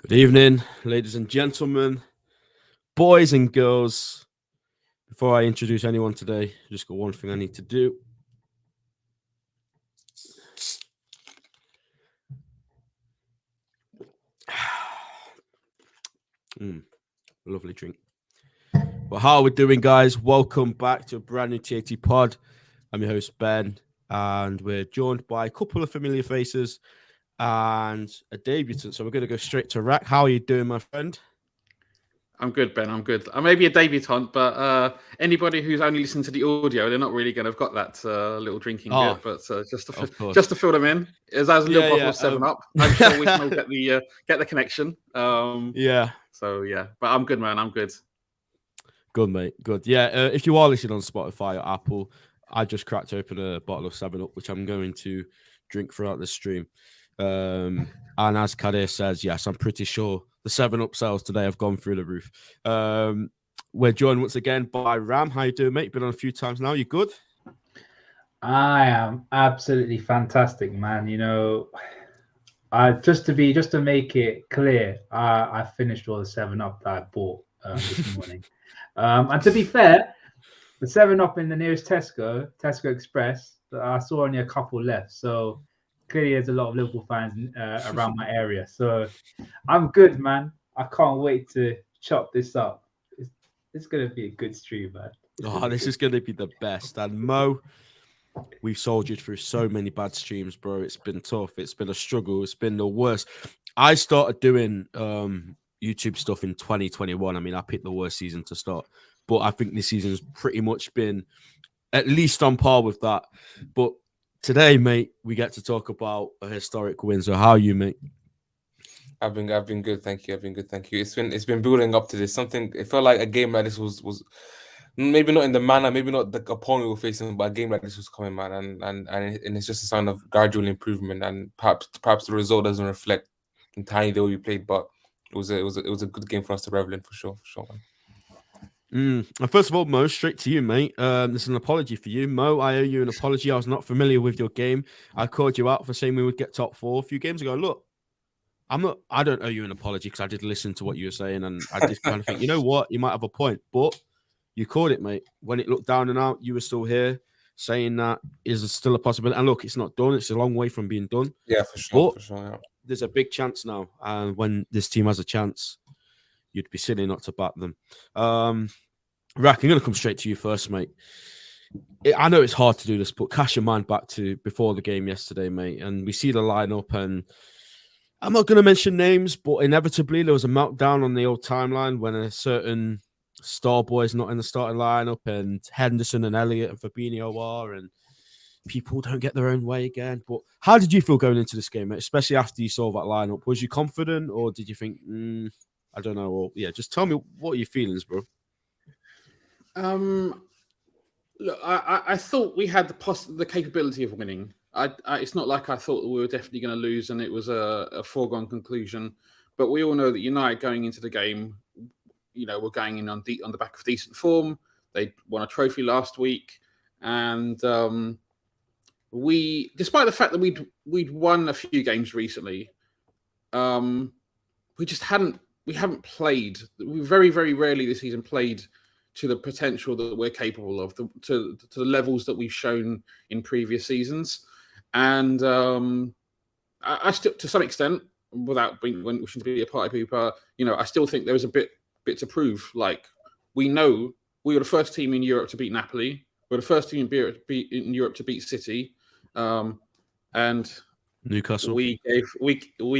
Good evening, ladies and gentlemen, boys and girls. Before I introduce anyone today, I just got one thing I need to do. Lovely drink. Well, how are we doing, guys? Welcome back to a brand new TAT pod. I'm your host, Ben, and we're joined by a couple of familiar faces and a debutant. So we're going to go straight to Rack. How are you doing, my friend? I'm good, Ben. I'm good. I may be a debutant, but anybody who's only listened to the audio, they're not really going to have got that little drinking bit. But just to fill them in, as a little bottle of 7-Up, I'm sure we can all get the connection. So yeah, but I'm good, man. I'm good. Good, mate. Good. Yeah. If you are listening on Spotify or Apple, I just cracked open a bottle of 7-Up, which I'm going to drink throughout the stream. And as Kadir says, yes, I'm pretty sure the 7-Up sales today have gone through the roof. We're joined once again by Ram. How you doing, mate? Been on a few times now. You good? I am absolutely fantastic, man. You know, just to make it clear, I finished all the 7-Up that I bought this morning. And to be fair, the 7-Up in the nearest Tesco Express, I saw only a couple left. So clearly there's a lot of Liverpool fans around my area. So I'm good, man. I can't wait to chop this up. It's going to be a good stream, man. This is going to be the best. And Mo, we've soldiered through so many bad streams, bro. It's been tough. It's been a struggle. It's been the worst. I started doing YouTube stuff in 2021. I mean, I picked the worst season to start. But I think this season's pretty much been at least on par with that. But today, mate, we get to talk about a historic win. So how are you, mate? I've been good, thank you. It's been building up to this. It felt like a game like this was maybe not in the manner, maybe not the opponent we were facing, but a game like this was coming, man. And it's just a sign of gradual improvement. And perhaps the result doesn't reflect entirely the way we played, but it was a good game for us to revel in for sure, man. First of all, Mo, straight to you, mate. This is an apology for you. Mo, I owe you an apology. I was not familiar with your game. I called you out for saying we would get top 4 a few games ago. Look, I don't owe you an apology because I did listen to what you were saying, and I did kind of think, you know what, you might have a point, but you called it, mate. When it looked down and out, you were still here saying that is still a possibility. And look, it's not done. It's a long way from being done. Yeah, for sure. Yeah. There's a big chance now, and when this team has a chance, you'd be silly not to back them. Rack, I'm going to come straight to you first, mate. I know it's hard to do this, but cast your mind back to before the game yesterday, mate, and we see the lineup, and I'm not going to mention names, but inevitably there was a meltdown on the old timeline when a certain star boy is not in the starting lineup, and Henderson and Elliott and Fabinho are, and people don't get their own way again. But how did you feel going into this game, mate? Especially after you saw that lineup? Was you confident, or did you think, I don't know? Or yeah, just tell me what are your feelings, bro. Look, I thought we had the capability of winning. It's not like I thought that we were definitely going to lose and it was a foregone conclusion. But we all know that United going into the game, you know, we're going in on the back of decent form. They won a trophy last week, and despite the fact that we'd won a few games recently, we haven't played. We very, very rarely this season played to the potential that we're capable of, to the levels that we've shown in previous seasons. And I still, to some extent, without wishing to be a party pooper, you know, I still think there was a bit to prove. Like, we know we were the first team in Europe to beat Napoli. We're the first team in Europe to beat City, and Newcastle. We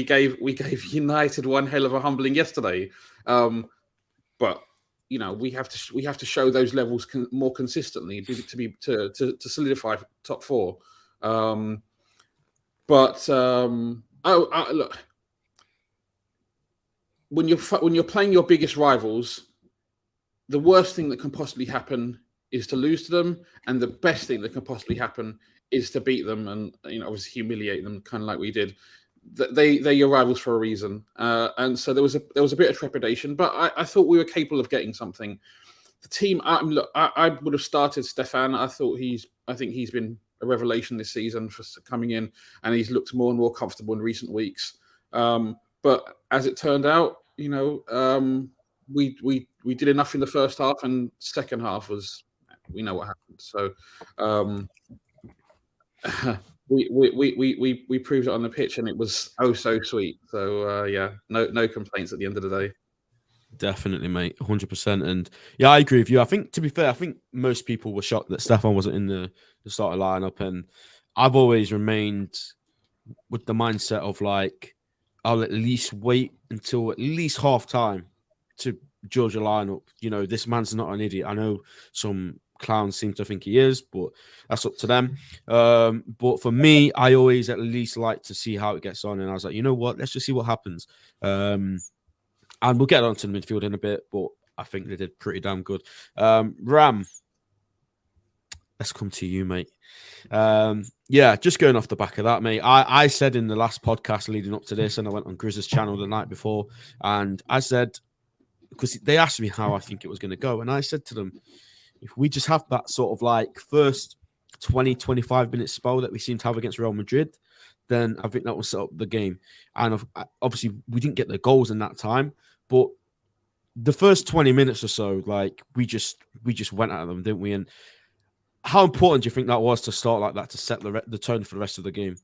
gave United one hell of a humbling yesterday, but you know, we have to show those levels more consistently to solidify top 4. Look, when you're playing your biggest rivals, the worst thing that can possibly happen is to lose to them, and the best thing that can possibly happen is to beat them and, you know, obviously humiliate them, kind of like we did. They're your rivals for a reason, and so there was a bit of trepidation, but I thought we were capable of getting something. The team, I would have started Stefan. I think he's been a revelation this season for coming in, and he's looked more and more comfortable in recent weeks. But But as it turned out, we did enough in the first half, and second half we know what happened. So we proved it on the pitch, and it was so sweet. So no complaints at the end of the day. Definitely, mate, 100%. And yeah, I agree with you. I think, to be fair, I think most people were shocked that Stefan wasn't in the starting lineup, and I've always remained with the mindset of like, I'll at least wait until at least half time to judge a lineup. This man's not an idiot. I know some clowns seem to think he is, but that's up to them. But for me, I always at least like to see how it gets on. And I was like, you know what? Let's just see what happens. And we'll get on to the midfield in a bit, but I think they did pretty damn good. Ram, let's come to you, mate. Just going off the back of that, mate. I said in the last podcast leading up to this, and I went on Grizz's channel the night before, and I said, because they asked me how I think it was going to go, and I said to them, if we just have that sort of like first 20, 25 minute spell that we seem to have against Real Madrid, then I think that will set up the game. And obviously, we didn't get the goals in that time, but the first 20 minutes or so, like we just went at them, didn't we? And how important do you think that was to start like that to set the tone for the rest of the game?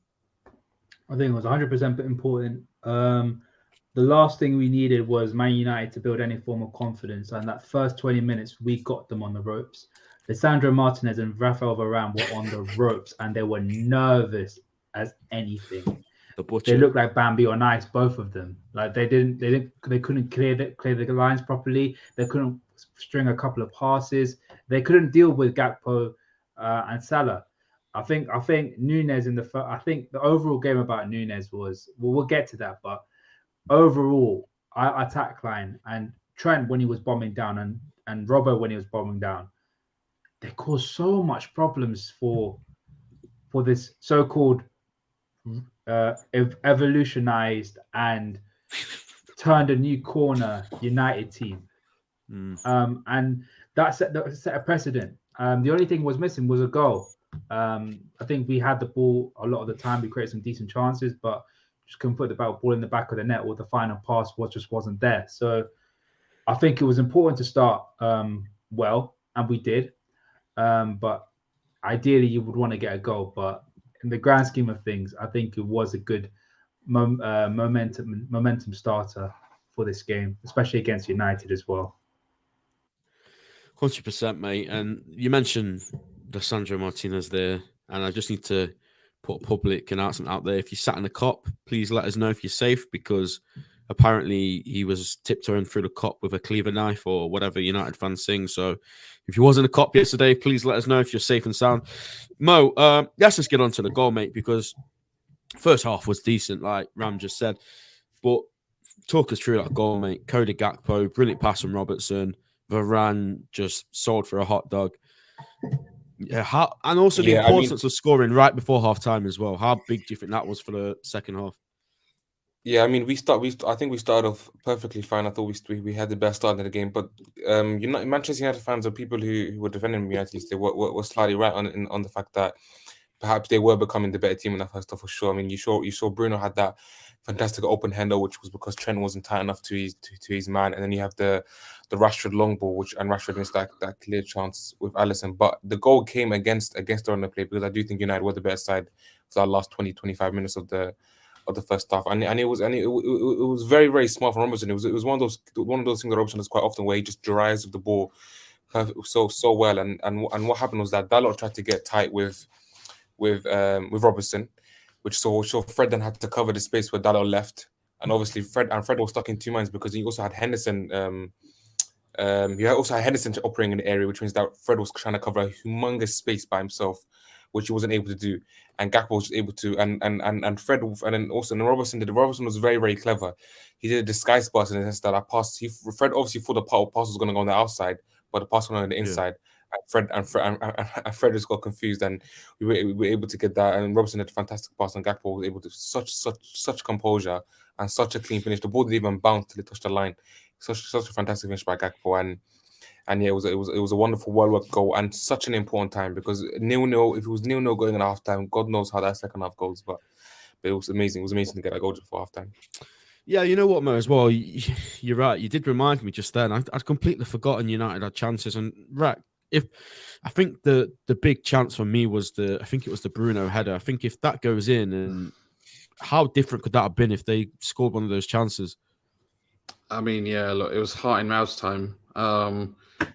I think it was 100% important. The last thing we needed was Man United to build any form of confidence, and that first 20 minutes we got them on the ropes. Lisandro Martinez and Rafael Varane were on the ropes, and they were nervous as anything. They looked like Bambi on ice, both of them. Like they couldn't clear the lines properly. They couldn't string a couple of passes. They couldn't deal with Gakpo and Salah. I think Núñez I think the overall game about Núñez was, we'll get to that, but overall, our attack line and Trent when he was bombing down and Robbo when he was bombing down, they caused so much problems for this so-called evolutionized and turned a new corner United team. And that set a precedent. The only thing was missing was a goal. I think we had the ball a lot of the time. We created some decent chances, but just couldn't put the ball in the back of the net, or the final pass wasn't there. So I think it was important to start well, and we did. But ideally, you would want to get a goal. But in the grand scheme of things, I think it was a good momentum starter for this game, especially against United as well. 100%, mate. And you mentioned Lisandro Martinez there, and I just need to put a public announcement out there. If you sat in the cop, please let us know if you're safe, because apparently he was tiptoeing through the cop with a cleaver knife or whatever United fans sing. So if you was in the cop yesterday, please let us know if you're safe and sound. Mo, let's just get on to the goal, mate, because first half was decent, like Ram just said. But talk us through that goal, mate. Cody Gakpo, brilliant pass from Robertson. Varane just sold for a hot dog. Yeah, and also the importance of scoring right before half time as well. How big do you think that was for the second half? Yeah, I mean, I think we started off perfectly fine. I thought we had the best start in the game, but Manchester United fans or people who were defending United, they were slightly right on the fact that perhaps they were becoming the better team in that first half for sure. I mean, you saw Bruno had that fantastic open hander, which was because Trent wasn't tight enough to his man, and then you have the Rashford long ball, and Rashford missed that clear chance with Alisson. But the goal came against the run of play, because I do think United were the better side for that last 20-25 minutes of the first half, and it was very, very smart from Robertson. It was one of those things that Robertson does quite often, where he just derives with the ball so well. And what happened was that Dalot tried to get tight with Robertson, which saw Fred then had to cover the space where Dalot left, and obviously Fred was stuck in two minds, because he also had Henderson. He also had Henderson operating in the area, which means that Fred was trying to cover a humongous space by himself, which he wasn't able to do, and Gakpo was able to, and Fred, and then also Robertson did. Robertson was very, very clever. He did a disguise pass in the sense that I passed. Fred obviously thought the pass was going to go on the outside, but the pass went on the inside. Yeah. And Fred just got confused, and we were able to get that. And Robertson did a fantastic pass, and Gakpo was able to such composure and such a clean finish. The ball didn't even bounce till it touched the line. Such a fantastic finish by Gakpo, and yeah, it was a wonderful well-worked goal, and such an important time, because 0-0, if it was 0-0 going in half time, God knows how that second half goes. But it was amazing. It was amazing to get that goal before half time. Yeah, you know what, Mo, as well. You're right. You did remind me just then. I'd completely forgotten United had chances. And right, if I think the big chance for me was I think it was the Bruno header. I think if that goes in, and how different could that have been if they scored one of those chances? I mean, yeah, look, it was heart in mouth time.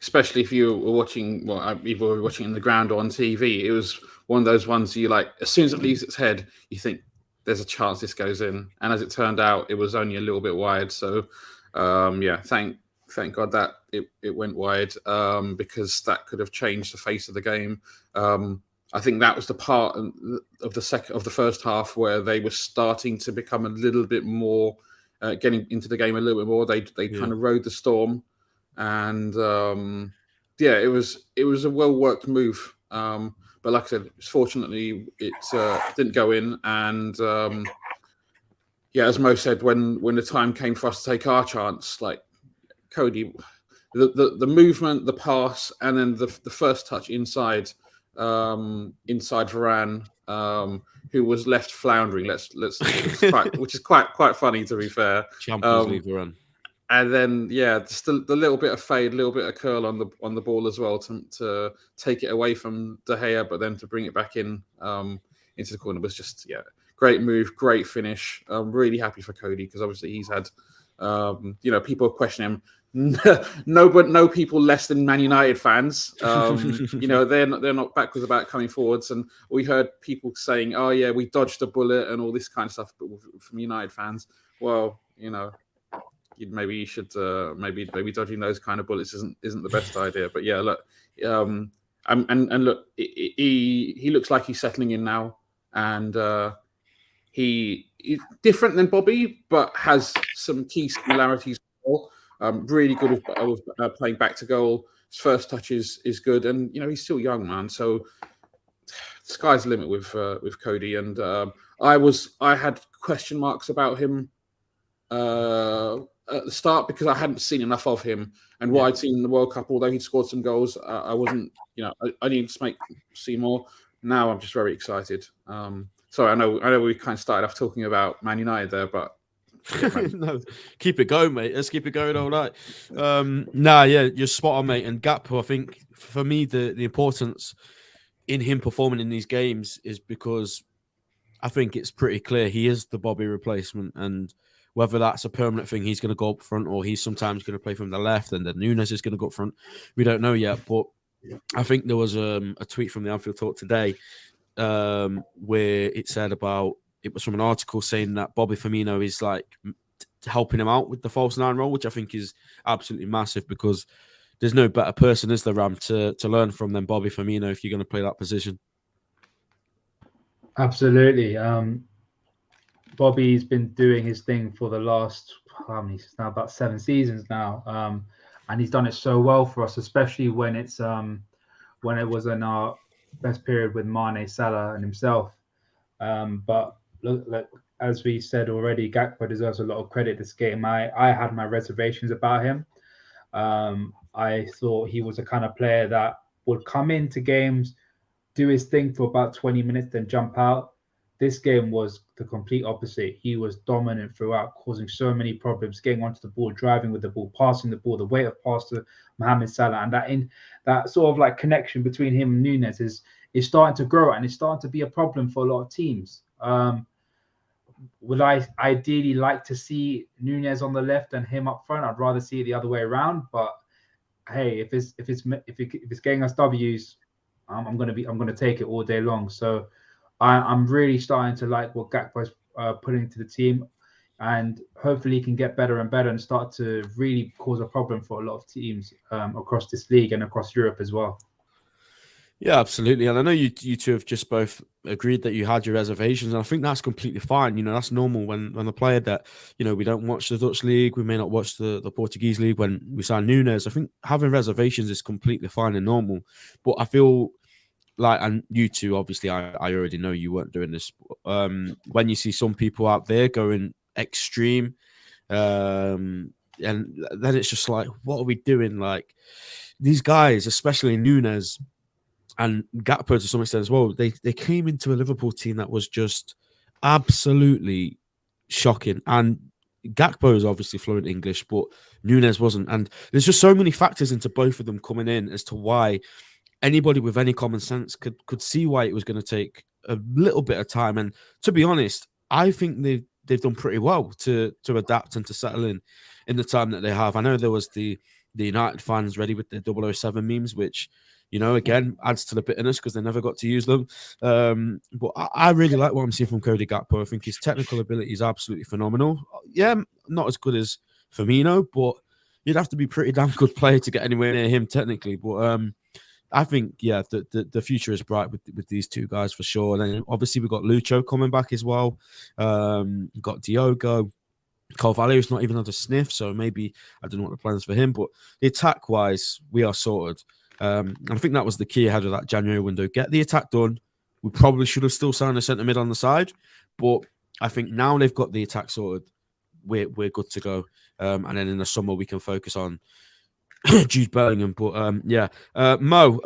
Especially if you were watching, well, either we were watching in the ground or on TV. It was one of those ones you like. As soon as it leaves its head, you think there's a chance this goes in. And as it turned out, it was only a little bit wide. So, yeah, thank God that it went wide, because that could have changed the face of the game. I think that was the part of the first half where they were starting to become a little bit more. Getting into the game a little bit more, they kind of rode the storm, and yeah, it was a well worked move. But like I said, fortunately it didn't go in, and yeah, as Mo said, when the time came for us to take our chance, like Cody, the movement, the pass, and then the first touch inside Varane. Who was left floundering? Which is quite funny, to be fair. Champions League run, and then just the little bit of fade, little bit of curl on the ball as well to take it away from De Gea, but then to bring it back in into the corner was just great move, great finish. I'm really happy for Cody because obviously he's had people question him. No people less than Man United fans. They're not backwards about coming forwards, and we heard people saying, "Oh yeah, we dodged a bullet" and all this kind of stuff. But from United fans, well, maybe you should maybe dodging those kind of bullets isn't the best idea. But yeah, look, and look, he looks like he's settling in now, and he's different than Bobby, but has some key similarities as well. Really good with playing back to goal. His first touch is good, and he's still young, man. So sky's the limit with Cody. And I had question marks about him at the start because I hadn't seen enough of him, and what I'd seen in the World Cup. Although he'd scored some goals, I wasn't. I needed to see more. Now I'm just very excited. Sorry, I know we kind of started off talking about Man United there, but. No, keep it going, mate. Let's keep it going all night. You're spot on, mate. And Gakpo, I think for me, the importance in him performing in these games is because I think it's pretty clear he is the Bobby replacement, and whether that's a permanent thing, he's going to go up front, or he's sometimes going to play from the left, and then Nunes is going to go up front. We don't know yet, but I think there was a tweet from the Anfield Talk today where it said about. It was from an article saying that Bobby Firmino is like helping him out with the false nine role, which I think is absolutely massive because there's no better person, is there, Ram, to learn from than Bobby Firmino if you're going to play that position. Absolutely. Bobby's been doing his thing for the last, it's now about 7 seasons now. And he's done it so well for us, especially when it was in our best period with Mane, Salah and himself. But look, as we said already, Gakpo deserves a lot of credit this game. I had my reservations about him. I thought he was the kind of player that would come into games, do his thing for about 20 minutes, then jump out. This game was the complete opposite. He was dominant throughout, causing so many problems, getting onto the ball, driving with the ball, passing the ball, the weight of pass to Mohamed Salah, and that sort of like connection between him and Nunes is starting to grow, and it's starting to be a problem for a lot of teams. Would I ideally like to see Nunes on the left and him up front? I'd rather see it the other way around. But hey, if it's getting us W's, I'm gonna take it all day long. So I'm really starting to like what Gakpo's putting to the team, and hopefully he can get better and better and start to really cause a problem for a lot of teams across this league and across Europe as well. Yeah, absolutely. And I know you two have just both agreed that you had your reservations, and I think that's completely fine. That's normal when the player that, we don't watch the Dutch league, we may not watch the Portuguese league when we sign Nunes. I think having reservations is completely fine and normal. But I feel like, and you two, obviously, I already know you weren't doing this. When you see some people out there going extreme, and then it's just like, what are we doing? Like, these guys, especially Nunes, and Gakpo to some extent as well, they came into a Liverpool team that was just absolutely shocking. And Gakpo is obviously fluent English, but Nunes wasn't. And there's just so many factors into both of them coming in as to why anybody with any common sense could see why it was going to take a little bit of time. And to be honest, I think they've done pretty well to adapt and to settle in the time that they have. I know there was the United fans ready with the 007 memes, which, again, adds to the bitterness because they never got to use them. But I really like what I'm seeing from Cody Gakpo. I think his technical ability is absolutely phenomenal. Yeah, not as good as Firmino, but you'd have to be a pretty damn good player to get anywhere near him technically. But I think, yeah, the future is bright with these two guys for sure. And then obviously we've got Lucho coming back as well. We've got Diogo. Carvalho's not even had a sniff, so maybe I don't know what the plans for him. But the attack-wise, we are sorted. And I think that was the key ahead of that January window. Get the attack done. We probably should have still signed a centre mid on the side, but I think now they've got the attack sorted, we're good to go. And then in the summer we can focus on Jude Bellingham. But Mo,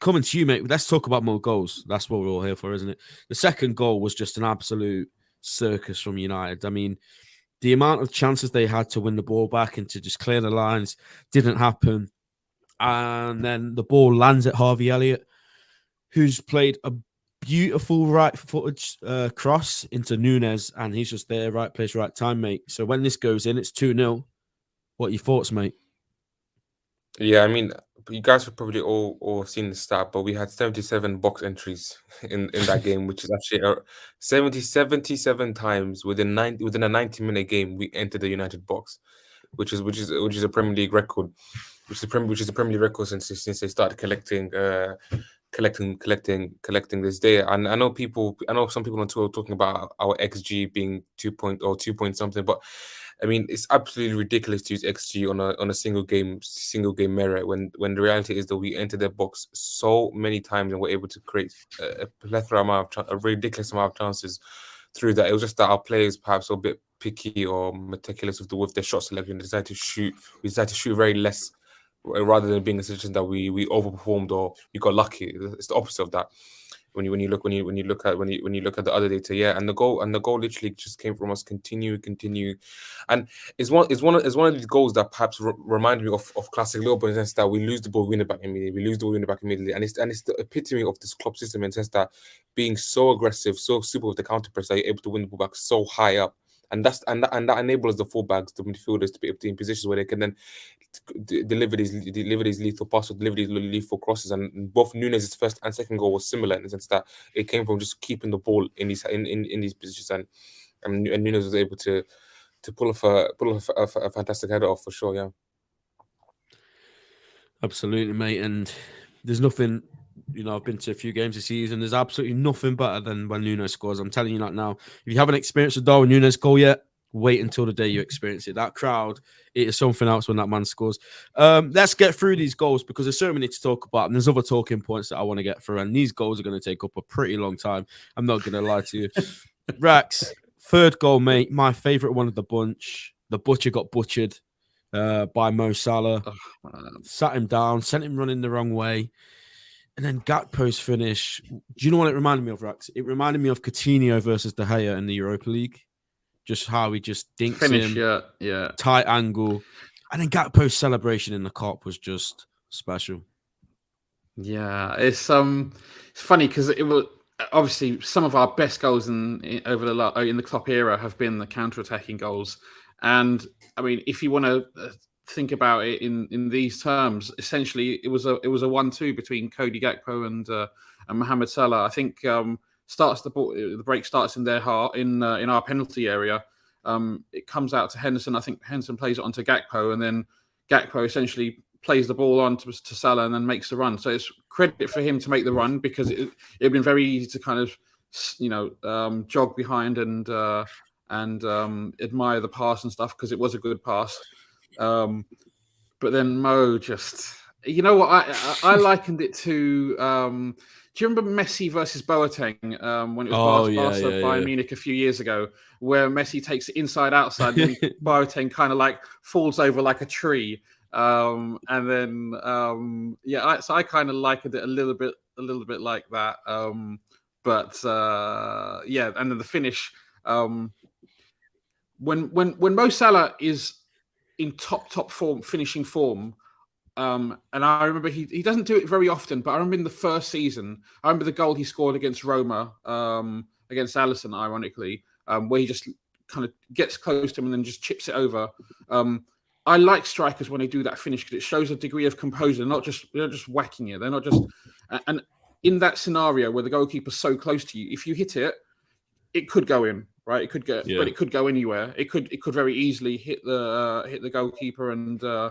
coming to you, mate. Let's talk about more goals. That's what we're all here for, isn't it? The second goal was just an absolute circus from United. I mean, the amount of chances they had to win the ball back and to just clear the lines didn't happen. And then the ball lands at Harvey Elliott, who's played a beautiful right-footed cross into Nunes, and he's just there, right place, right time, mate. So when this goes in, it's 2-0. What are your thoughts, mate? Yeah, I mean, you guys have probably all seen the stat, but we had 77 box entries in that game, which is actually 77 times within a 90-minute game we entered the United box, which is a Premier League record, which is a Premier League record since they started collecting this data. And I know some people on Twitter are talking about our XG being 2 point something, but I mean, it's absolutely ridiculous to use XG on a single game merit when the reality is that we entered their box so many times and were able to create a ridiculous amount of chances through that. It was just that our players perhaps were a bit picky or meticulous with their shot selection. We decided to shoot very less, rather than being a situation that we overperformed or we got lucky. It's the opposite of that. When you look at the other data, yeah, and the goal literally just came from us continue, and it's one of these goals that perhaps remind me of classic Liverpool in the sense that we lose the ball, win it back immediately, and it's the epitome of this club system in the sense that being so aggressive, so super with the counter press, that you're able to win the ball back so high up. And that enables the fullbacks, the midfielders, to be able to be in positions where they can then deliver these lethal passes, deliver these lethal crosses. And both Nunes' first and second goal was similar in the sense that it came from just keeping the ball in these positions, and Nunes was able to pull off a fantastic header off for sure. Yeah, absolutely, mate. And there's nothing. I've been to a few games this season. There's absolutely nothing better than when Nunes scores. I'm telling you that now. If you haven't experienced a Darwin Nunes goal yet, wait until the day you experience it. That crowd, it is something else when that man scores. Let's get through these goals because there's so many to talk about. And there's other talking points that I want to get through. And these goals are going to take up a pretty long time. I'm not going to lie to you. Rax, third goal, mate. My favourite one of the bunch. The butcher got butchered by Mo Salah. Sat him down, sent him running the wrong way. And then Gakpo's finish. Do you know what it reminded me of, Rax? It reminded me of Coutinho versus De Gea in the Europa League. Just how he just dinks him. Yeah. Tight angle. And then Gakpo's celebration in the Kop was just special. Yeah, it's funny because it was obviously some of our best goals in the Klopp era have been the counter-attacking goals. And I mean, if you want to think about it in these terms, essentially it was a 1-2 between Cody Gakpo and Mohamed Salah. I think the break starts in their heart in our penalty area. It comes out to Henderson. I think Henderson plays it onto Gakpo, and then Gakpo essentially plays the ball on to Salah and then makes the run. So it's credit for him to make the run because it had been very easy to kind of jog behind and admire the pass and stuff because it was a good pass. But then Mo just, what I likened it to. Do you remember Messi versus Boateng when it was Barca Bayern Munich a few years ago, where Messi takes it inside outside and Boateng kind of like falls over like a tree, and then so I kind of likened it a little bit like that. And then the finish. when Mo Salah is in top form, finishing form, and I remember he doesn't do it very often, but I remember in the first season, I remember the goal he scored against Roma, against Alisson, ironically, where he just kind of gets close to him and then just chips it over. I like strikers when they do that finish because it shows a degree of composure. They're not just whacking it. They're not just. And in that scenario where the goalkeeper's so close to you, if you hit it, it could go in, right? It could go, but it could go anywhere. It could very easily hit the goalkeeper and go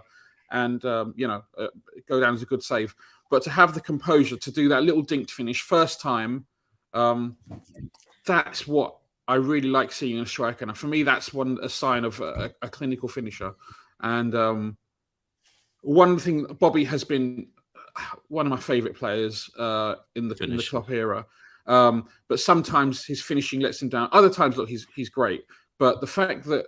down as a good save. But to have the composure to do that little dinked finish first time, that's what I really like seeing in a striker. And for me, that's a sign of a clinical finisher. And one thing, Bobby has been one of my favourite players in the Klopp era. But sometimes his finishing lets him down. Other times, look, he's great. But the fact that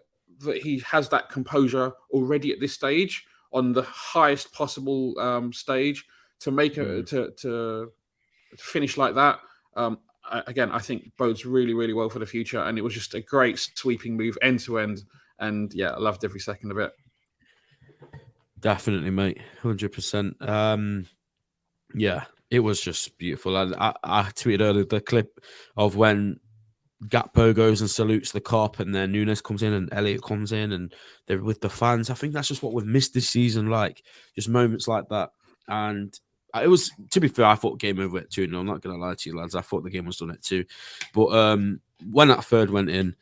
he has that composure already at this stage, on the highest possible stage, to make to finish like that, again, I think bodes really, really well for the future. And it was just a great sweeping move, end to end. And yeah, I loved every second of it. Definitely, mate. 100%. Yeah, it was just beautiful. I tweeted earlier the clip of when Gakpo goes and salutes the cop, and then Nunes comes in and Elliott comes in, and they're with the fans. I think that's just what we've missed this season, like just moments like that. And it was, to be fair, I thought game over at 2-0. I'm not going to lie to you, lads. I thought the game was done at 2. But when that third went in,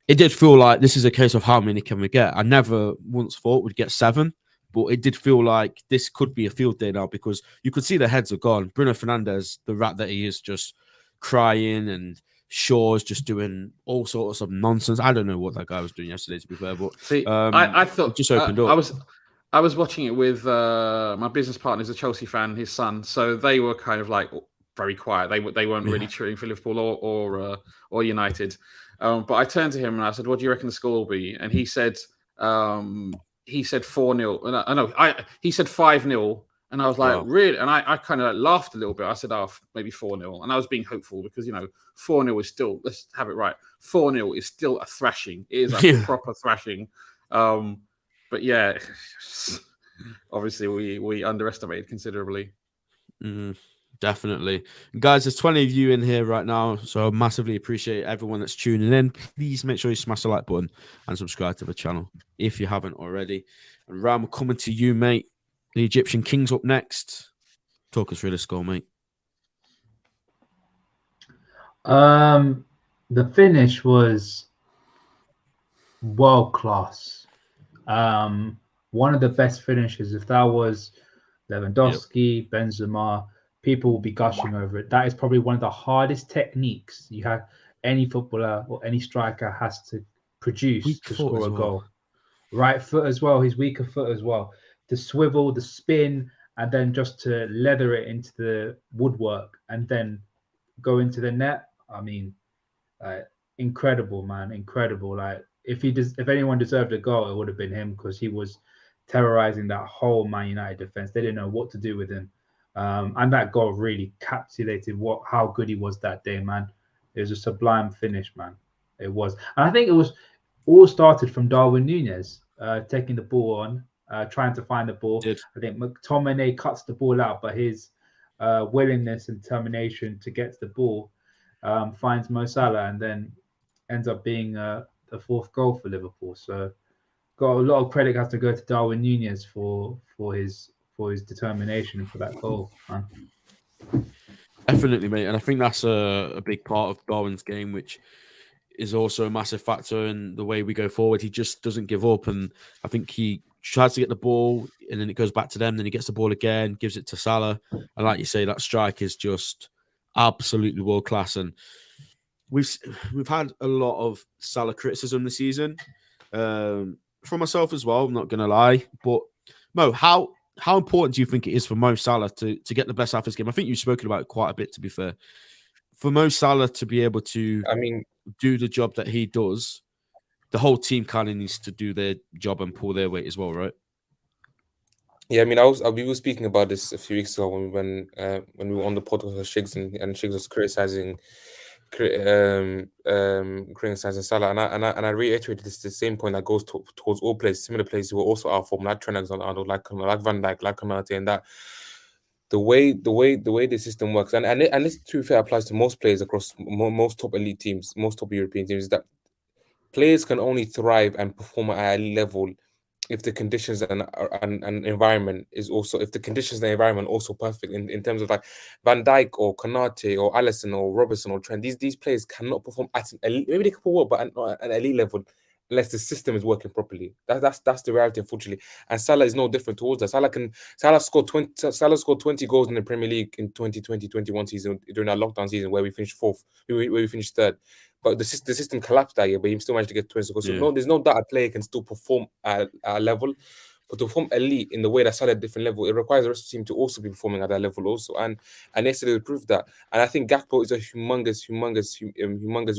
it did feel like this is a case of how many can we get. I never once thought we'd get 7. But it did feel like this could be a field day now because you could see the heads are gone. Bruno Fernandes, the rat that he is, just crying, and Shaw's just doing all sorts of nonsense. I don't know what that guy was doing yesterday, to be fair. But see, I thought it just opened up. I was watching it with my business partner, is a Chelsea fan, his son. So they were kind of like very quiet. They weren't really cheering for Liverpool or United. But I turned to him and I said, "What do you reckon the score will be?" And he said. He said 4-0. And I know he said 5-0. And I was like, really? And I kind of laughed a little bit. I said, maybe 4-0. And I was being hopeful because, 4-0 is still, let's have it right. 4-0 is still a thrashing. It is a proper thrashing. But yeah, obviously we underestimated considerably. Definitely. Guys, there's 20 of you in here right now, so I massively appreciate everyone that's tuning in. Please make sure you smash the like button and subscribe to the channel if you haven't already. And Ram, we're coming to you, mate. The Egyptian Kings up next. Talk us through the score, mate. The finish was world class. One of the best finishes. If that was Lewandowski, Benzema, people will be gushing over it. That is probably one of the hardest techniques you have any footballer or any striker has to produce to score a goal. Right foot as well, his weaker foot as well. The swivel, the spin, and then just to leather it into the woodwork and then go into the net. I mean, incredible, man, incredible. Like if anyone deserved a goal, it would have been him because he was terrorizing that whole Man United defense. They didn't know what to do with him. And that goal really encapsulated how good he was that day, man. It was a sublime finish, man. It was. And I think it was all started from Darwin Núñez taking the ball on, trying to find the ball. I think McTominay cuts the ball out, but his willingness and determination to get to the ball finds Mo Salah and then ends up being the fourth goal for Liverpool. So got a lot of credit has to go to Darwin Núñez for his determination for that goal, man. Definitely, mate. And I think that's a big part of Darwin's game, which is also a massive factor in the way we go forward. He just doesn't give up. And I think he tries to get the ball and then it goes back to them. Then he gets the ball again, gives it to Salah. And like you say, that strike is just absolutely world class. And we've had a lot of Salah criticism this season. For myself as well, I'm not going to lie. But Mo, how important do you think it is for Mo Salah to get the best out of his game? I think you've spoken about it quite a bit, to be fair. For Mo Salah to be able to do the job that he does, the whole team kind of needs to do their job and pull their weight as well, right? Yeah, I mean, we were speaking about this a few weeks ago when we were on the podcast with Shigz, and Shigz was criticizing criticizing Salah, and I reiterated this the same point that goes towards all players, similar players who are also out of form, like Trent Alexander-Arnold, like Van Dijk, like Konate, and that the way the system works, and this to be fair applies to most players across most top elite teams, most top European teams, is that players can only thrive and perform at a level if the conditions and environment is also, if the conditions and the environment also perfect in terms of like Van Dijk or Konate or Alisson or Robertson or Trent. These players cannot perform at an elite, maybe they can perform well, but at an elite level unless the system is working properly. That's the reality, unfortunately. And Salah is no different towards that. Salah scored 20 goals in the Premier League in 2020-21 season during our lockdown season where we finished fourth, where we finished third. But the system collapsed that year, but he still managed to get 20 goals. So Yeah. no, there's no doubt a player can still perform at a level, but to perform elite in the way that Salah at a different level, it requires the rest of the team to also be performing at that level also. And yesterday we proved that. And I think Gakpo is a humongous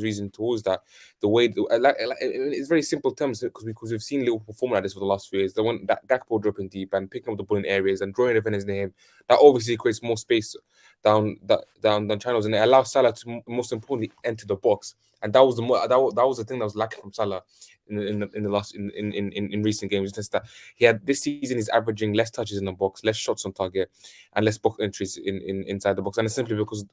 reason towards that. The way it's very simple terms because we've seen Liverpool perform like this for the last few years. The one that Gakpo dropping deep and picking up the ball in areas and drawing defenders near him, that obviously creates more space down channels, and it allows Salah to most importantly enter the box. And that was the thing that was lacking from Salah in recent games. Just that he had this season, he's averaging less touches in the box, less shots on target, and less box entries inside the box. And it's simply because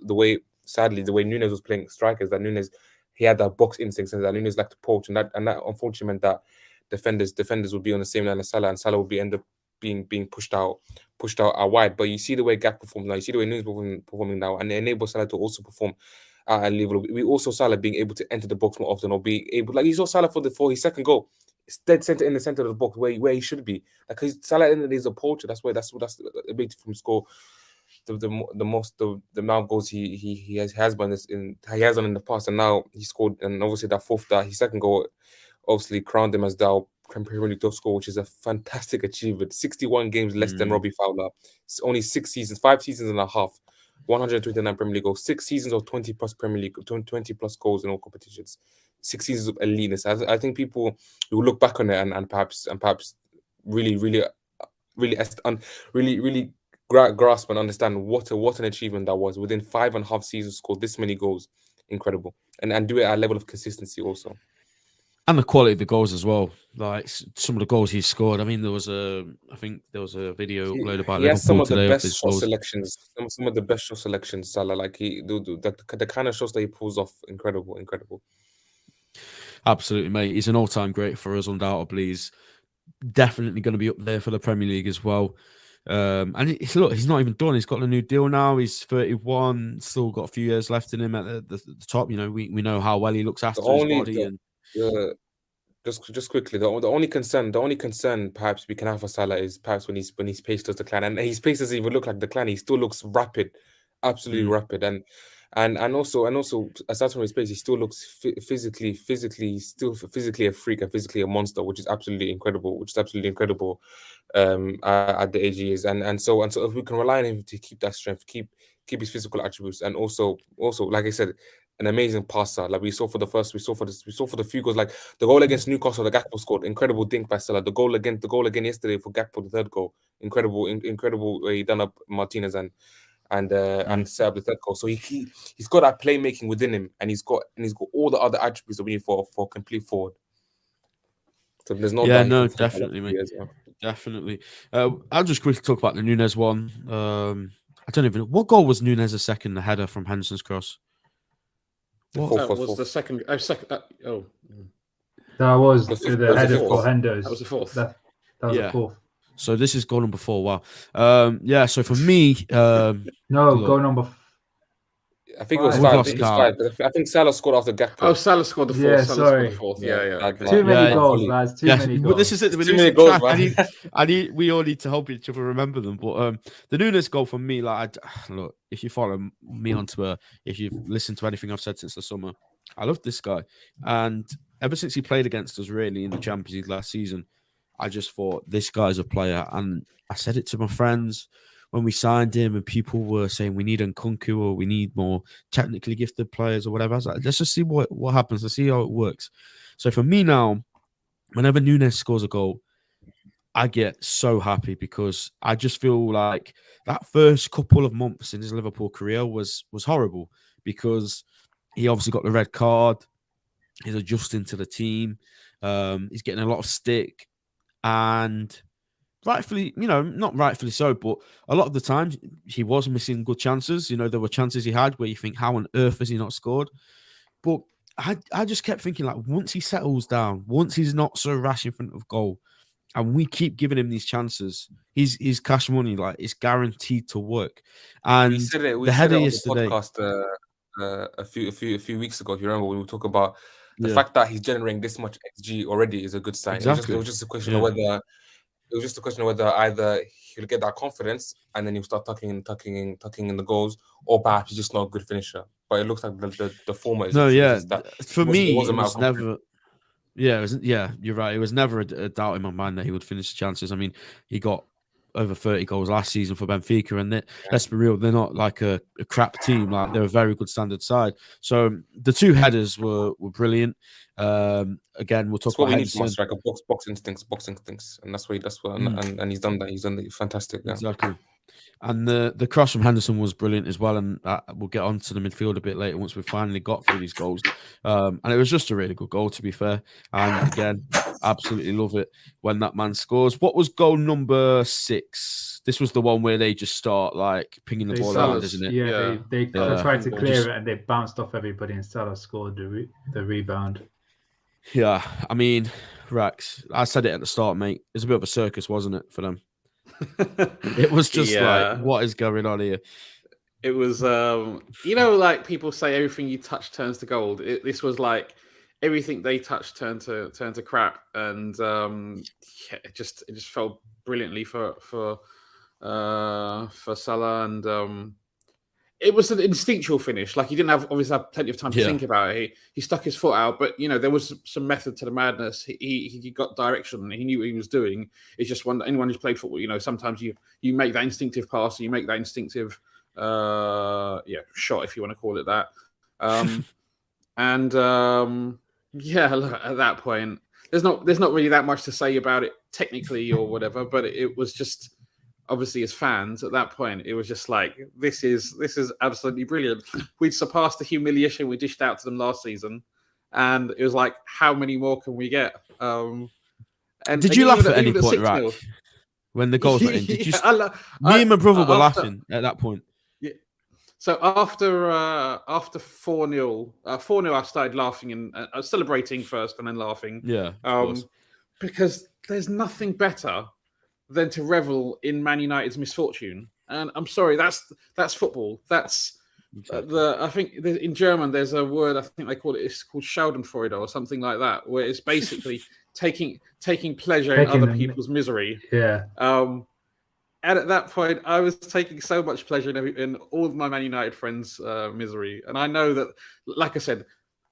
sadly the way Nunes was playing strikers, that Nunes, he had that box instincts, and that Nunes liked to poach, and that unfortunately meant that defenders would be on the same line as Salah, and Salah would end up being pushed out wide. But you see the way Gak performs now, you see the way Nunes performing now, and it enables Salah to also perform at a level. We also Salah being able to enter the box more often, or being able, like you saw Salah for his second goal, it's dead center in the center of the box where he should be. Like Salah in is a poacher. That's the ability from score the amount of goals he has done in the past, and now he scored, and obviously his second goal obviously crowned him as the Premier League top scorer, which is a fantastic achievement. 61 games less than Robbie Fowler. It's only 5 seasons and a half. 129 Premier League goals, 6 seasons of 20 plus Premier League, 20 plus goals in all competitions, 6 seasons of eliteness. I think people will look back on it and perhaps really grasp and understand what an achievement that was. Within 5.5 seasons, scored this many goals, incredible, and do it at a level of consistency also. And the quality of the goals as well. Like some of the goals he scored. I mean, I think there was a video uploaded about Liverpool some of today. The best shot selections, some of the best shot selections, Salah. Like the kind of shots that he pulls off, incredible. Absolutely, mate. He's an all-time great for us, undoubtedly. He's definitely going to be up there for the Premier League as well. And he's not even done. He's got a new deal now. He's 31, still got a few years left in him at the top. You know, we know how well he looks after his body. Just quickly, the only concern perhaps we can have for Salah is perhaps when his pace does decline, and his pace doesn't even look like decline. He still looks rapid, absolutely rapid, and also aside from his pace, he still looks physically a freak and physically a monster, which is absolutely incredible. At the age he is, and so if we can rely on him to keep that strength, keep his physical attributes, and also like I said, an amazing passer. Like we saw for the few goals, like the goal against Newcastle, the Gakpo scored, incredible dink by Salah. The goal again yesterday for Gakpo, the third goal, incredible way he done up Martinez and set up the third goal. So he's got that playmaking within him, and he's got all the other attributes that we need for a complete forward. So there's no definitely, mate. Definitely. I'll just quickly talk about the Nunes one. I don't even know what goal was Nunes' second, the header from Henderson's cross. That was the second. That was the header for Henderson. That was the fourth. That was the fourth. So this is goal number 4. Wow. So for me, goal number. I think it was 5. I think Salah scored after Gakpo. Oh, Salah scored the fourth. Yeah, sorry. Okay. Too many goals, lads. Too many goals. But this is it. Too many goals, man. We all need to help each other remember them. But the Nunes goal for me, look, if you follow me on Twitter, if you've listened to anything I've said since the summer, I love this guy. And ever since he played against us, really, in the Champions League last season, I just thought this guy's a player. And I said it to my friends when we signed him, and people were saying we need Nkunku or we need more technically gifted players or whatever. I was like, let's just see what happens. Let's see how it works. So for me now, whenever Nunes scores a goal, I get so happy because I just feel like that first couple of months in his Liverpool career was horrible because he obviously got the red card. He's adjusting to the team. He's getting a lot of stick, and rightfully, not rightfully so, but a lot of the times he was missing good chances. There were chances he had where you think, how on earth has he not scored? But I just kept thinking, like, once he settles down, once he's not so rash in front of goal, and we keep giving him these chances, he's cash money, like it's guaranteed to work. And we said it the header on yesterday, the podcast a few weeks ago. If you remember, when we talk about the Yeah. fact that he's generating this much XG already is a good sign. Exactly. It was just a question of whether either he'll get that confidence and then he'll start tucking in the goals, or perhaps he's just not a good finisher. But it looks like the former is just that. For me, it wasn't it was never. Yeah, you're right. It was never a doubt in my mind that he would finish the chances. I mean, he got over 30 goals last season for Benfica, and let's be real, they're not like a crap team. Like, they're a very good standard side. So the two headers were brilliant. Again, we'll talk That's what about we need from Henderson. a striker: box instincts, and that's what, and he's done that. He's done it fantastic. Yeah. Exactly. And the cross from Henderson was brilliant as well. And we'll get on to the midfield a bit later once we've finally got through these goals. And it was just a really good goal, to be fair. And again, absolutely love it when that man scores. What was goal number 6? This was the one where they just start like pinging the ball around, isn't it? Yeah, they tried to clear it and they bounced off everybody and Salah scored the rebound. Yeah, I mean, Rax, I said it at the start, mate. It's a bit of a circus, wasn't it, for them? It was just like, what is going on here? It was, like people say, everything you touch turns to gold. This was like everything they touched turned to crap, and it just felt brilliantly for Salah, and it was an instinctual finish. Like, he didn't obviously have plenty of time to think about it. He stuck his foot out, but there was some method to the madness. He got direction. He knew what he was doing. It's just anyone who's played football, sometimes you make that instinctive pass, you make that instinctive shot, if you want to call it that. Look, at that point, there's not really that much to say about it technically or whatever, but it was just, obviously, as fans at that point, it was just like, this is absolutely brilliant. We'd surpassed the humiliation we dished out to them last season, and it was like, how many more can we get? And did you laugh at any point, Rack, when the goals went in? Did you? Me and my brother were laughing at that point. Yeah. So after 4-0, I started laughing and celebrating first, and then laughing. Yeah. Because there's nothing better than to revel in Man United's misfortune. And I'm sorry, that's football. That's I think in German there's a word, I think they call it's called Schadenfreude or something like that, where it's basically taking pleasure in other people's misery. Yeah. And at that point, I was taking so much pleasure in all of my Man United friends' misery. And I know that, like I said,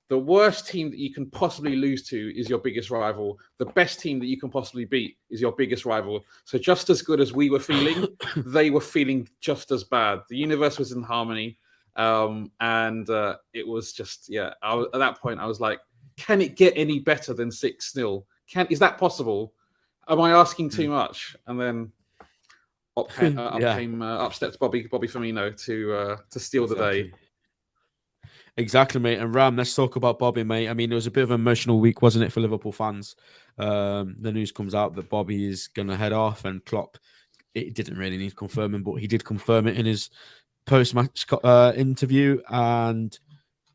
the worst team that you can possibly lose to is your biggest rival. The best team that you can possibly beat is your biggest rival. So just as good as we were feeling, they were feeling just as bad. The universe was in harmony. And it was just, at that point, I was like, can it get any better than 6-0? Is that possible? Am I asking too much? And then up steps Bobby Firmino to steal the day. Exactly, mate. And Ram, let's talk about Bobby, mate. I mean, it was a bit of an emotional week, wasn't it, for Liverpool fans? The news comes out that Bobby is going to head off, and Klopp, it didn't really need confirming, but he did confirm it in his post-match interview. And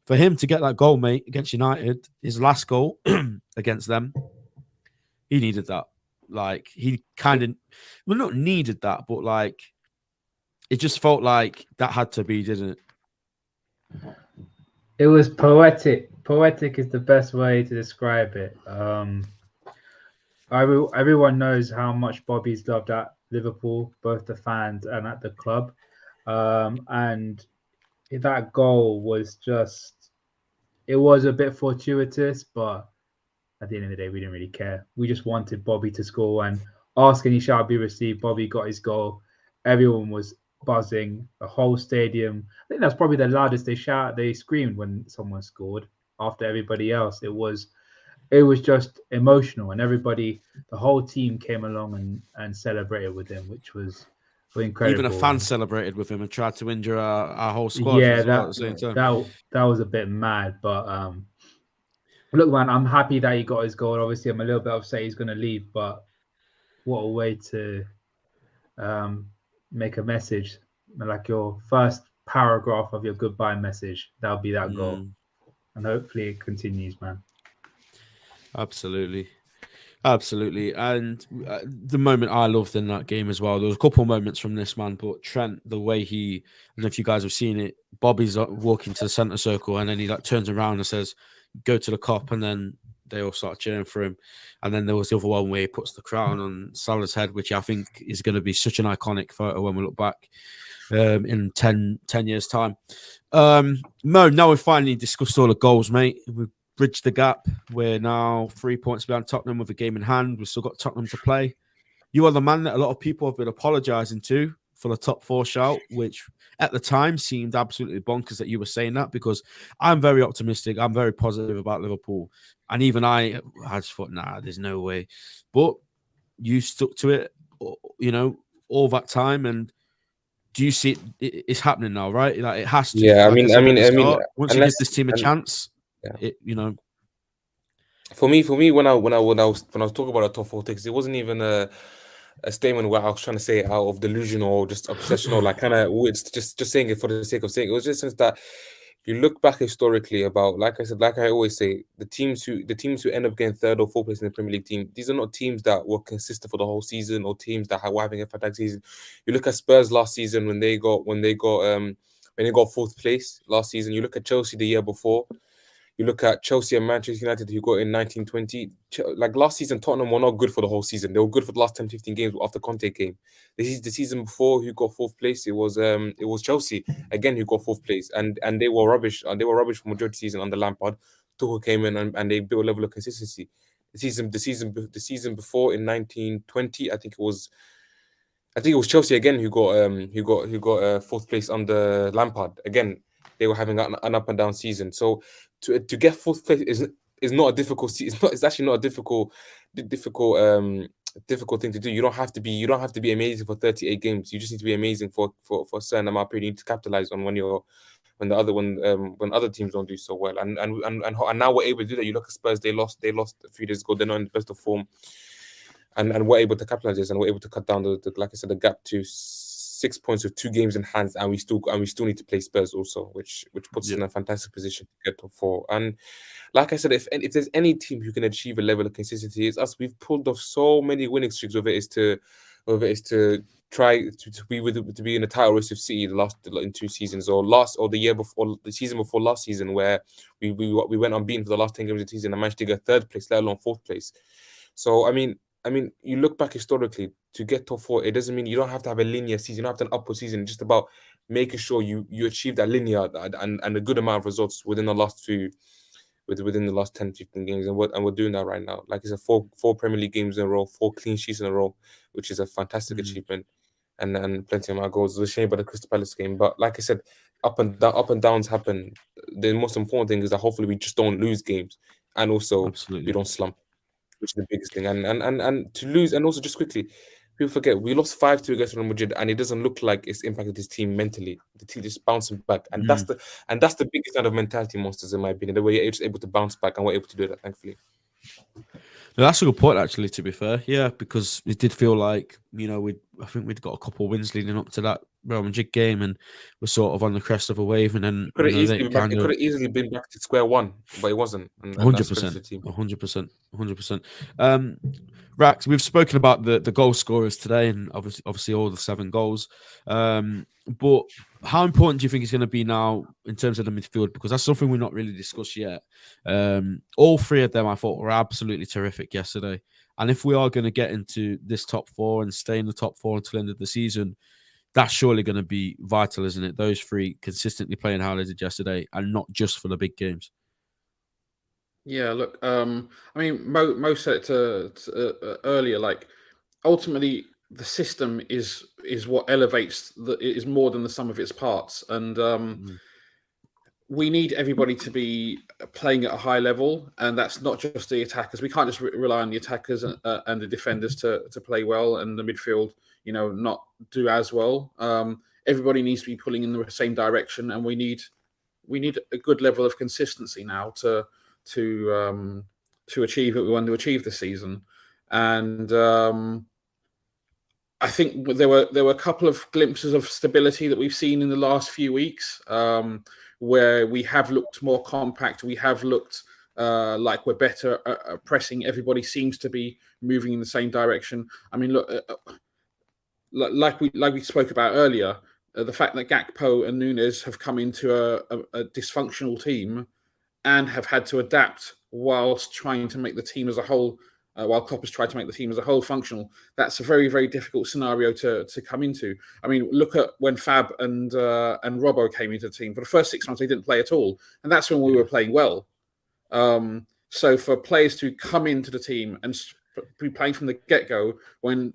for him to get that goal, mate, against United, his last goal against them, he needed that. Like, he kind of, not needed that, but like, it just felt like that had to be, didn't it? It was poetic. Poetic is the best way to describe it. Everyone knows how much Bobby's loved at Liverpool, both the fans and at the club. And that goal was just, it was a bit fortuitous, but at the end of the day, we didn't really care. We just wanted Bobby to score, and ask and he shall be received. Bobby got his goal. Everyone was buzzing, the whole stadium. I think that's probably the loudest they screamed when someone scored after everybody else. It was just emotional, and everybody, the whole team came along and celebrated with him, which was incredible. Even a fan celebrated with him and tried to injure our whole squad Yeah, as well at the same time. that was a bit mad. But look, man, I'm happy that he got his goal. Obviously, I'm a little bit upset he's going to leave, but what a way to make a message, like your first paragraph of your goodbye message. That'll be that goal, and hopefully it continues, man. Absolutely. And the moment I loved in that game as well, there was a couple of moments from this man, but Trent, the way I don't know if you guys have seen it, Bobby's walking to the centre circle and then he like turns around and says, go to the cop, and then they all start cheering for him. And then there was the other one where he puts the crown on Salah's head, which I think is going to be such an iconic photo when we look back in 10 years' time. Mo, now we've finally discussed all the goals, mate. We've bridged the gap. We're now 3 points behind Tottenham with a game in hand. We've still got Tottenham to play. You are the man that a lot of people have been apologising to for the top 4 shout, which at the time seemed absolutely bonkers that you were saying that, because I'm very optimistic. I'm very positive about Liverpool. And even I just thought, nah, there's no way. But you stuck to it, all that time. And do you see it's happening now, right? Like, it has to. Yeah, once you give this team a chance, For me, when I was talking about the top 4 ticks, it wasn't even a statement where I was trying to say it out of delusion or just obsession or like kind of it's just saying it for the sake of saying it. It was just since that you look back historically about, like I said, like I always say, the teams who end up getting 3rd or 4th place in the Premier League team, these are not teams that were consistent for the whole season or teams that were having a fantastic season. You look at Spurs last season when they got 4th place last season. You look at Chelsea the year before. You look at Chelsea and Manchester United, who got in 1920. Like last season, Tottenham were not good for the whole season. They were good for the last 10, 15 games after Conte came. The season before, who got 4th place? It was Chelsea again who got 4th place, and they were rubbish. They were rubbish for majority of the season under Lampard. Tuchel came in and they built a level of consistency. The season before in 1920, I think it was Chelsea again who got 4th place under Lampard. Again, they were having an up and down season. So to get 4th place is not a difficult. It's actually not a difficult thing to do. You don't have to be amazing for 38 games. You just need to be amazing for a certain amount of period. You need to capitalize on when other teams don't do so well. And now we're able to do that. You look at Spurs. They lost a few days ago. They're not in the best of form. And we're able to capitalize this, and we're able to cut down like I said, the gap to 6 points with 2 games in hand, and we still need to play Spurs also, which puts us in a fantastic position to get top 4. And like I said, if there's any team who can achieve a level of consistency, it's us. We've pulled off so many winning streaks. Whether it's to try to be in a title race with City in 2 seasons, or the year before, or the season before last season, where we went unbeaten for the last 10 games of the season and managed to get 3rd place, let alone 4th place. So I mean, you look back historically, to get top 4, it doesn't mean you don't have to have a linear season. You don't have to have an upward season. It's just about making sure you achieve that linear and a good amount of results within the last 10, 15 games. And we're doing that right now. Like, it's a 4 Premier League games in a row, 4 clean sheets in a row, which is a fantastic achievement. And plenty of my goals. It was a shame about the Crystal Palace game. But like I said, up and downs happen. The most important thing is that hopefully we just don't lose games. And also we don't slump, which is the biggest thing. And to lose, and also just quickly, people forget we lost 5-2 against Real Madrid, and it doesn't look like it's impacted his team mentally. The team just bouncing back, and that's the biggest kind of mentality monsters, in my opinion. The way you're just able to bounce back, and we're able to do that, thankfully. No, that's a good point, actually. To be fair, yeah, because it did feel like I think we'd got a couple of wins leading up to that Real Madrid game, and we're sort of on the crest of a wave, and then it could have easily been back to square one, but it wasn't. 100%, 100%. Rax, we've spoken about the goal scorers today, and obviously all the 7 goals. But how important do you think it's going to be now in terms of the midfield? Because that's something we've not really discussed yet. All 3 of them I thought were absolutely terrific yesterday. And if we are going to get into this top 4 and stay in the top 4 until the end of the season, that's surely going to be vital, isn't it? Those 3 consistently playing how they did yesterday, and not just for the big games. Yeah, look, I mean, Mo said it earlier. Like, ultimately, the system is what elevates. It is more than the sum of its parts, and we need everybody to be playing at a high level, and that's not just the attackers. We can't just rely on the attackers and the defenders to play well, and the midfield, not do as well. Everybody needs to be pulling in the same direction, and we need a good level of consistency now to achieve what we want to achieve this season. And I think there were a couple of glimpses of stability that we've seen in the last few weeks, where we have looked more compact. We have looked like we're better at pressing. Everybody seems to be moving in the same direction. I mean, look, like we spoke about earlier, the fact that Gakpo and Nunes have come into a dysfunctional team and have had to adapt whilst trying to make the team as a whole, while Klopp has tried to make the team as a whole functional. That's a very, very difficult scenario to come into. I mean, look at when Fab and Robbo came into the team. For the first 6 months, they didn't play at all. And that's when we were playing well. So for players to come into the team and be playing from the get-go when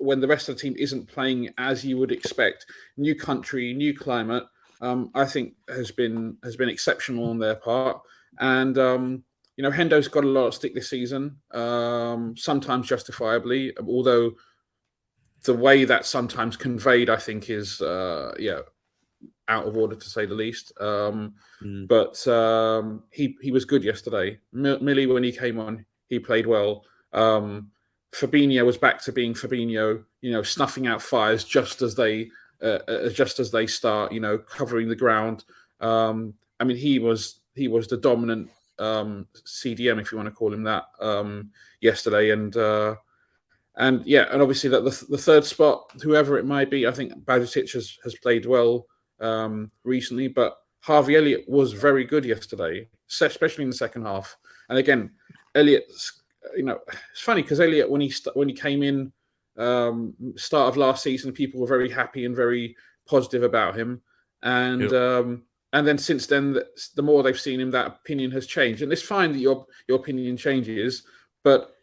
the rest of the team isn't playing as you would expect, new country, new climate, I think has been exceptional on their part. And Hendo's got a lot of stick this season, sometimes justifiably, although the way that's sometimes conveyed, I think, is out of order, to say the least. But he was good yesterday. Millie, when he came on, he played well. Fabinho was back to being Fabinho, snuffing out fires just as they start, covering the ground. I mean, he was the dominant CDM, if you want to call him that, yesterday, and obviously that the third spot, whoever it might be, I think Bajcetic has played well recently, but Harvey Elliott was very good yesterday, especially in the second half. And again, Elliott's, it's funny because Elliott, when he came in start of last season, people were very happy and very positive about him, and then since then, the more they've seen him, that opinion has changed. And it's fine that your opinion changes, but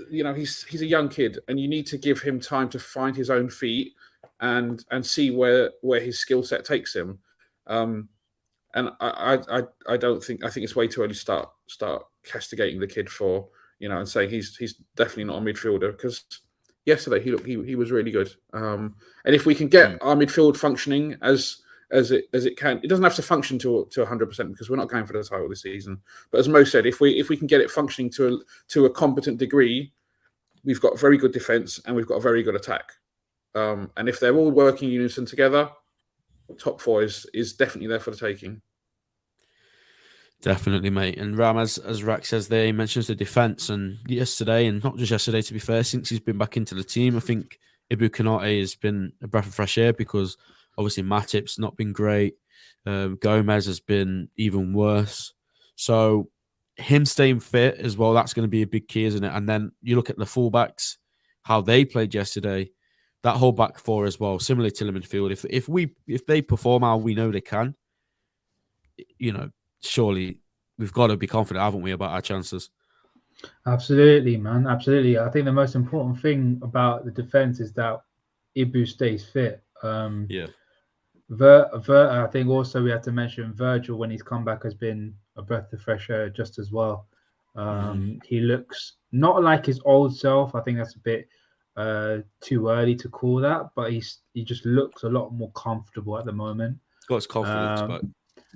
he's a young kid, and you need to give him time to find his own feet and see where his skill set takes him. And I think it's way too early to start castigating the kid for and saying he's definitely not a midfielder, because yesterday he was really good. And if we can get our midfield functioning as it can, it doesn't have to function to 100%, because we're not going for the title this season. But as Mo said, if we can get it functioning to a competent degree, we've got very good defense and we've got a very good attack. And if they're all working in unison together, top four is definitely there for the taking. Definitely, mate. And Ram, as Rack says there, he mentions the defence. And yesterday, and not just yesterday, to be fair, since he's been back into the team, I think Ibu Konate has been a breath of fresh air, because obviously Matip's not been great. Gomez has been even worse. So him staying fit as well, that's going to be a big key, isn't it? And then you look at the fullbacks, how they played yesterday, that whole back four as well, similarly to the midfield. If they perform how we know they can, surely we've got to be confident, haven't we, about our chances? Absolutely, man. Absolutely. I think the most important thing about the defense is that Ibu stays fit. I think also we have to mention Virgil, when he's come back, has been a breath of fresh air just as well. He looks not like his old self. I think that's a bit too early to call that, but he just looks a lot more comfortable at the moment. Got his confidence back.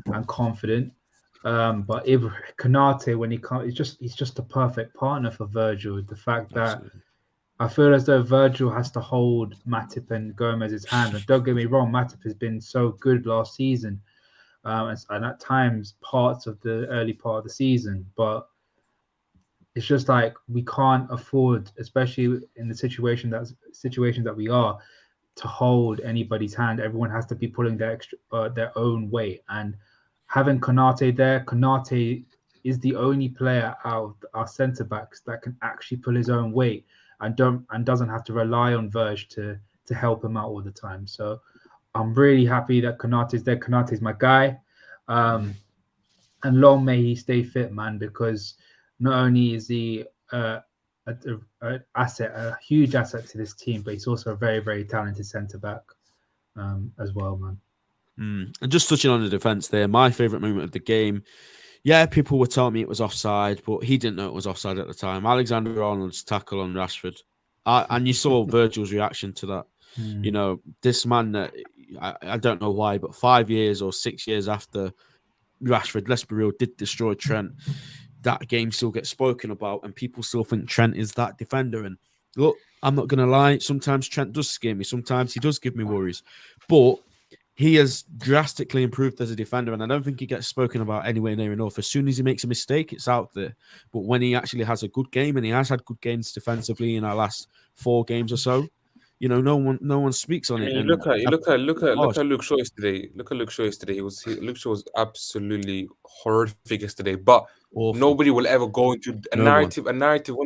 And confident. But Konate, when he comes, he's just a perfect partner for Virgil. The fact that I feel as though Virgil has to hold Matip and Gomez's hand. And don't get me wrong, Matip has been so good last season, and at times parts of the early part of the season. But it's just like we can't afford, especially in the situations that we are, to hold anybody's hand. Everyone has to be pulling their own weight. And having Konate there, Konate is the only player out of our centre backs that can actually pull his own weight and doesn't have to rely on Verge to help him out all the time. So I'm really happy that Konate's there. Konate's my guy. And long may he stay fit, man, because not only is he a huge asset to this team, but he's also a very, very talented centre back as well, man. And just touching on the defence there, my favourite moment of the game. Yeah, people were telling me it was offside, but he didn't know it was offside at the time. Alexander-Arnold's tackle on Rashford. And you saw Virgil's reaction to that. You know, this man, I don't know why, but 5 years or 6 years after Rashford, let's be real, did destroy Trent, that game still gets spoken about and people still think Trent is that defender. And look, I'm not going to lie, sometimes Trent does scare me. Sometimes he does give me worries. But he has drastically improved as a defender, and I don't think he gets spoken about anywhere near enough. As soon as he makes a mistake, it's out there. But when he actually has a good game, and he has had good games defensively in our last 4 games or so, you know, no one speaks on it. You look at Luke Shaw yesterday. Look at Luke Shaw yesterday. Luke Shaw was absolutely horrific yesterday. But Awful. nobody will ever go into a narrative. A narrative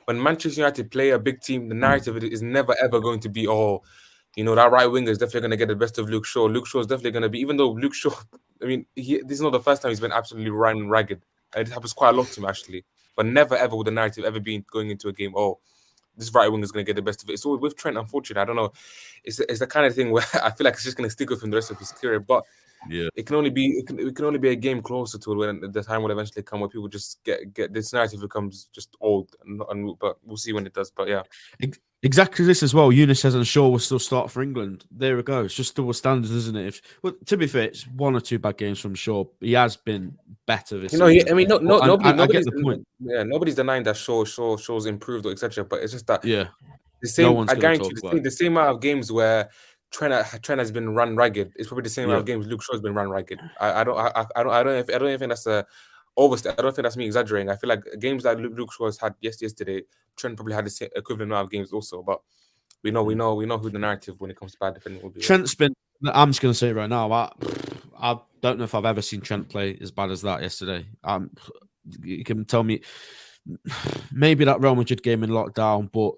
when Manchester United play a big team, the narrative is never ever going to be, oh, you know, that right winger is definitely going to get the best of Luke Shaw. Luke Shaw is definitely going to be, even though Luke Shaw, I mean, this is not the first time he's been absolutely ran ragged. It happens quite a lot to him, actually. But never, ever would the narrative ever be going into a game, oh, this right winger is going to get the best of it. It's always with Trent, unfortunately. I don't know. It's the kind of thing where I feel like it's just going to stick with him the rest of his career. But yeah, it can only be a game closer to it when the time will eventually come where people just get this narrative becomes just old. But we'll see when it does. But yeah. Exactly this as well. Eunice says, "I'm sure we'll still start for England." There we go. It's just double standards, isn't it? Well, to be fair, it's 1 or 2 bad games from Shaw. He has been better this season. I mean, I get the point. Yeah, nobody's denying that Shaw's improved or etc. But it's just that the same. I guarantee you, the same amount of games where Trent has been run ragged. It's probably the same amount of games Luke Shaw's been run ragged. I don't even think that's a overstep. I don't think that's me exaggerating. I feel like games that Luke Shaw has had yesterday, Trent probably had the same equivalent amount of games also. But we know who the narrative when it comes to bad defending will be. Trent's been. I'm just going to say it right now. I don't know if I've ever seen Trent play as bad as that yesterday. You can tell me maybe that Real Madrid game in lockdown, but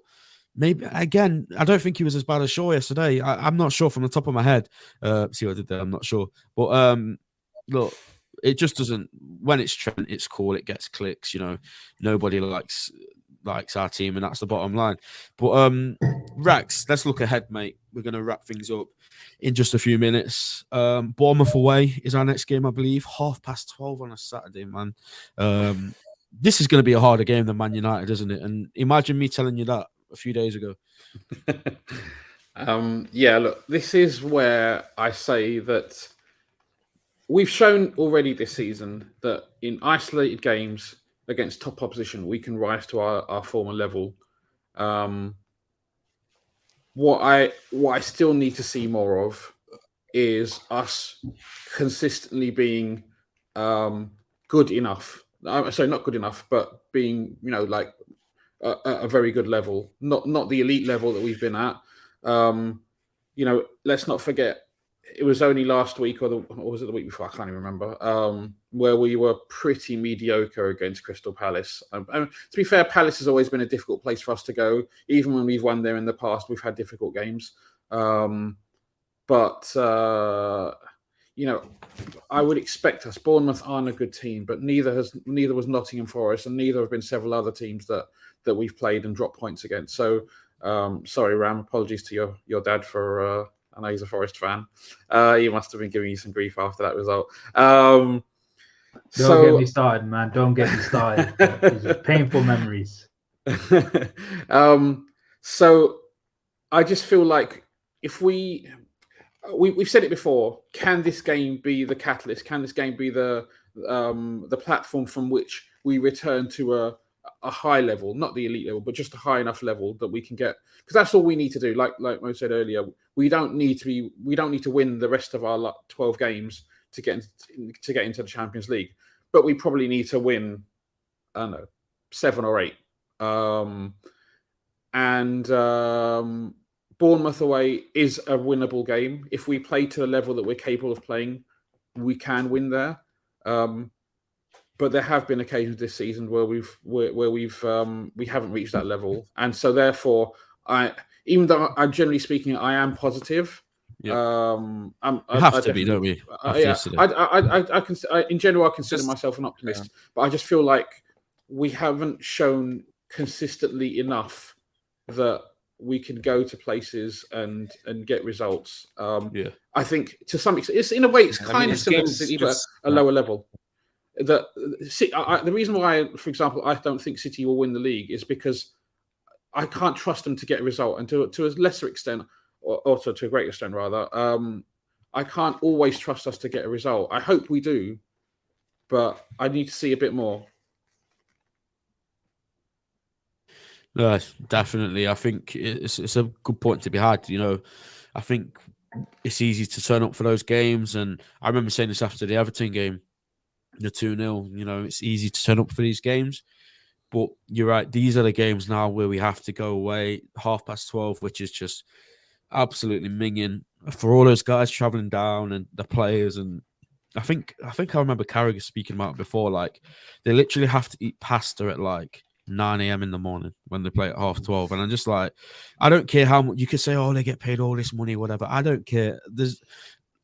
maybe again, I don't think he was as bad as Shaw yesterday. I'm not sure from the top of my head. See what I did there? I'm not sure, but look. It just doesn't. When it's Trent, it's cool. It gets clicks. You know, nobody likes our team, and that's the bottom line. But Rex, let's look ahead, mate. We're going to wrap things up in just a few minutes. Bournemouth away is our next game, I believe. 12:30 on a Saturday, man. This is going to be a harder game than Man United, isn't it? And imagine me telling you that a few days ago. Yeah, look, this is where I say that. We've shown already this season that in isolated games against top opposition, we can rise to our former level. What I still need to see more of is us consistently being good enough. Sorry, not good enough, but being, you know, like a very good level, not the elite level that we've been at. You know, let's not forget. It was only last week, or was it the week before? I can't even remember. Where we were pretty mediocre against Crystal Palace. And to be fair, Palace has always been a difficult place for us to go. Even when we've won there in the past, we've had difficult games. But you know, I would expect us. Bournemouth aren't a good team, but neither was Nottingham Forest, and neither have been several other teams that we've played and dropped points against. So, sorry, Ram. Apologies to your dad for. I know he's a Forest fan. He must have been giving you some grief after that result. Don't get me started, man. Don't get me started. These are painful memories. So I just feel like if we've said it before, can this game be the catalyst? Can this game be the platform from which we return to a high level, not the elite level, but just a high enough level that we can get, because that's all we need to do. Like Mo said earlier, we don't need to win the rest of our 12 games to get into the Champions League, but we probably need to win, I don't know, 7 or 8. Bournemouth away is a winnable game. If we play to the level that we're capable of playing, we can win there. But there have been occasions this season where we haven't reached that level, and so therefore, even though I'm generally speaking, I am positive. Yeah. Don't we? In general, I consider myself an optimist, but I just feel like we haven't shown consistently enough that we can go to places and get results. Yeah. I think to some extent, it's in a way it's I kind mean, of it's similar to games City, but just- a lower level. The reason why, for example, I don't think City will win the league is because I can't trust them to get a result, and to a lesser extent, or to a greater extent rather, I can't always trust us to get a result. I hope we do, but I need to see a bit more. No, definitely. I think it's a good point to be had. You know, I think it's easy to turn up for those games, and I remember saying this after the Everton game, the 2-0. You know, it's easy to turn up for these games, but you're right. These are the games now where we have to go away 12:30, which is just absolutely minging for all those guys traveling down and the players. And I think I remember Carragher speaking about it before. Like they literally have to eat pasta at like 9 a.m. in the morning when they play at 12:30. And I'm just like, I don't care how much you could say, oh, they get paid all this money, whatever. I don't care.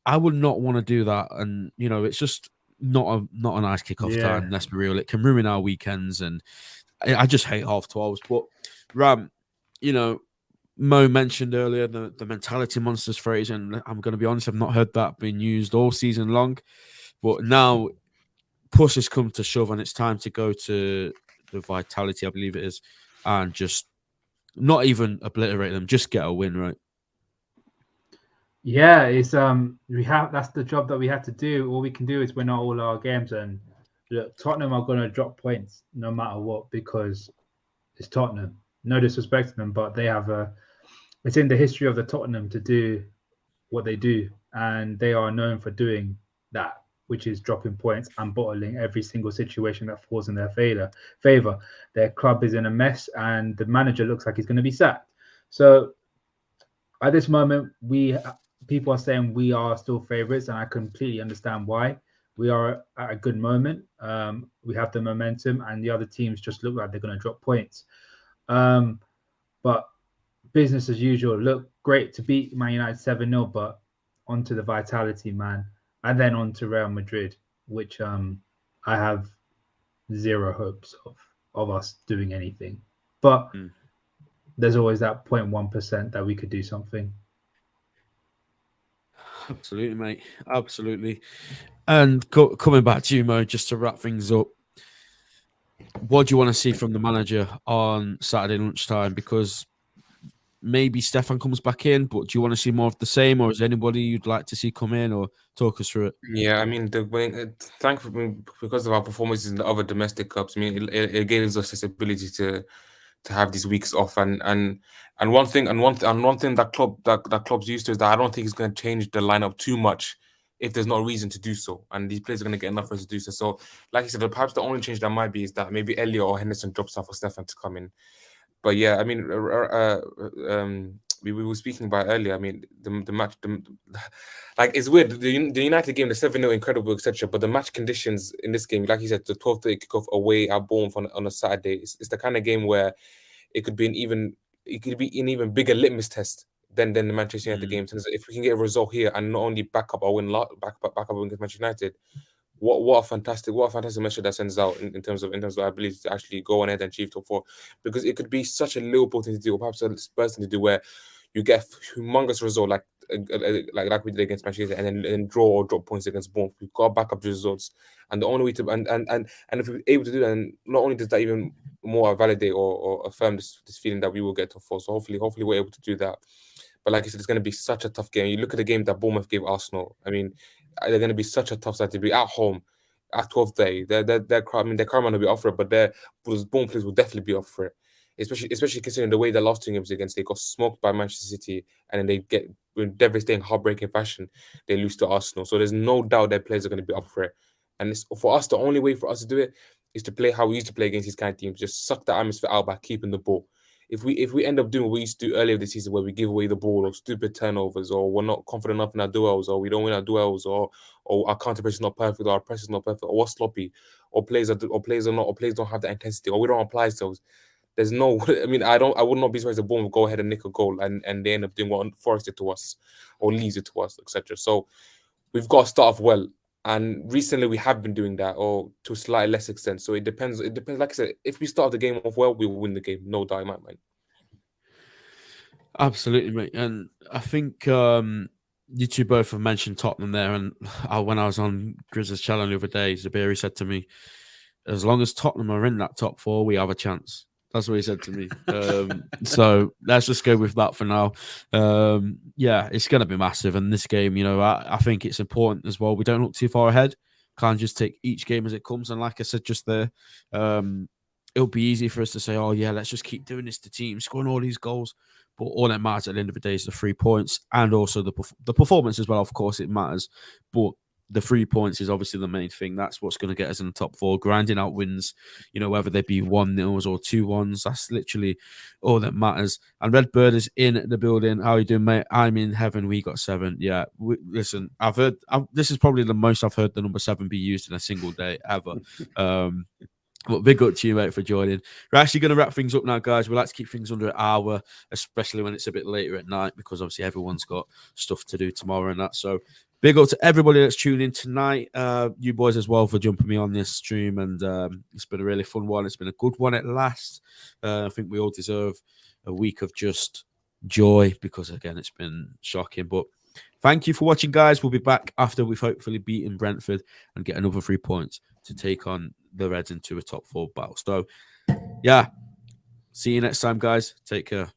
I would not want to do that. And you know, it's just not a nice kickoff time. Let's be real. It can ruin our weekends, and I just hate 12:30s. But Ram, you know, Mo mentioned earlier the mentality monsters phrase, and I'm going to be honest, I've not heard that being used all season long. But now push has come to shove, and it's time to go to the vitality, I believe it is, and just not even obliterate them, just get a win, right? Yeah, it's that's the job that we have to do. All we can do is win all our games, and look, Tottenham are going to drop points no matter what because it's Tottenham. No disrespect to them, but they have it's in the history of the Tottenham to do what they do, and they are known for doing that, which is dropping points and bottling every single situation that falls in their favor. Their club is in a mess, and the manager looks like he's going to be sacked. So at this moment, people are saying we are still favourites, and I completely understand why. We are at a good moment. We have the momentum, and the other teams just look like they're going to drop points. But business as usual. Look, great to beat Man United 7-0, but onto the vitality, man. And then on to Real Madrid, which I have zero hopes of us doing anything. But there's always that 0.1% that we could do something. Absolutely, mate. Absolutely. And coming back to you, Mo, just to wrap things up, what do you want to see from the manager on Saturday lunchtime? Because maybe Stefan comes back in, but do you want to see more of the same, or is there anybody you'd like to see come in, or talk us through it? Yeah, I mean, thankfully because of our performances in the other domestic cups, I mean, it gives us this ability to have these weeks off, and one thing that Klopp's used to is that I don't think he's going to change the lineup too much if there's no reason to do so, and these players are going to get enough reason to do so. So, like you said, perhaps the only change that might be is that maybe Elliot or Henderson drops off for Stefan to come in. But yeah, I mean, we were speaking about earlier. I mean, the match, like it's weird. The United game, the 7-0, incredible, etc. But the match conditions in this game, like you said, the 12:30 kickoff away at Bournemouth on a Saturday, it's the kind of game where it could be an even bigger litmus test than the Manchester United game. So if we can get a result here and not only back up our win, back up our win against Manchester United, what a fantastic message that sends out in terms of our ability to actually go on ahead and achieve top four, because it could be such a Liverpool thing to do, or perhaps a Spurs thing to do, where you get a humongous result like we did against Manchester and then draw or drop points against Bournemouth. We've got to back up the results, and the only way to and if we're able to do that, and not only does that even more validate or affirm this feeling that we will get top four. So hopefully we're able to do that. But like I said, it's going to be such a tough game. You look at the game that Bournemouth gave Arsenal. I mean, they're going to be such a tough side to be at home at 12:30. Their crowd might not be up for it, but those Bournemouth players will definitely be up for it. Especially considering the way the last two games against, they got smoked by Manchester City, and then they get in devastating, heartbreaking fashion. They lose to Arsenal, so there's no doubt their players are going to be up for it. And for us, the only way for us to do it is to play how we used to play against these kind of teams. Just suck the atmosphere out by keeping the ball. If we end up doing what we used to do earlier this season, where we give away the ball or stupid turnovers, or we're not confident enough in our duels, or we don't win our duels, or our counter press is not perfect, or our press is not perfect, or we're sloppy, or players don't have the intensity, or we don't apply ourselves. There's no. I mean, I would not be surprised if Bournemouth go ahead and nick a goal, and they end up doing what Forest did to us, or Leeds did to us, etc. So we've got to start off well. And recently we have been doing that, or to a slightly less extent. So it depends. Like I said, if we start the game off well, we will win the game, no doubt in my mind. Absolutely, mate. And I think you two both have mentioned Tottenham there. And when I was on Grizz's channel the other day, Zabiri said to me, as long as Tottenham are in that top four, we have a chance. That's what he said to me. So let's just go with that for now. Yeah, it's going to be massive. And this game, I think it's important as well. We don't look too far ahead. Can't just take each game as it comes. And like I said just there, it'll be easy for us to say, oh, yeah, let's just keep doing this to teams, scoring all these goals. But all that matters at the end of the day is the 3 points and also the performance as well. Of course, it matters. But the 3 points is obviously the main thing. That's what's going to get us in the top four, grinding out wins, whether they be 1-0s or 2-1s. That's literally all that matters. And Redbird is in the building. How are you doing, mate? I'm in heaven. We got 7. Yeah, listen, this is probably the most I've heard the number 7 be used in a single day ever. But big up to you, mate, for joining. We're actually going to wrap things up now, guys. We like to keep things under an hour, especially when it's a bit later at night, because obviously everyone's got stuff to do tomorrow and that. So big up to everybody that's tuning in tonight. You boys as well for jumping me on this stream. And it's been a really fun one. It's been a good one at last. I think we all deserve a week of just joy because, again, it's been shocking. But thank you for watching, guys. We'll be back after we've hopefully beaten Brentford and get another 3 points to take on the Reds into a top 4 battle. So, yeah, see you next time, guys. Take care.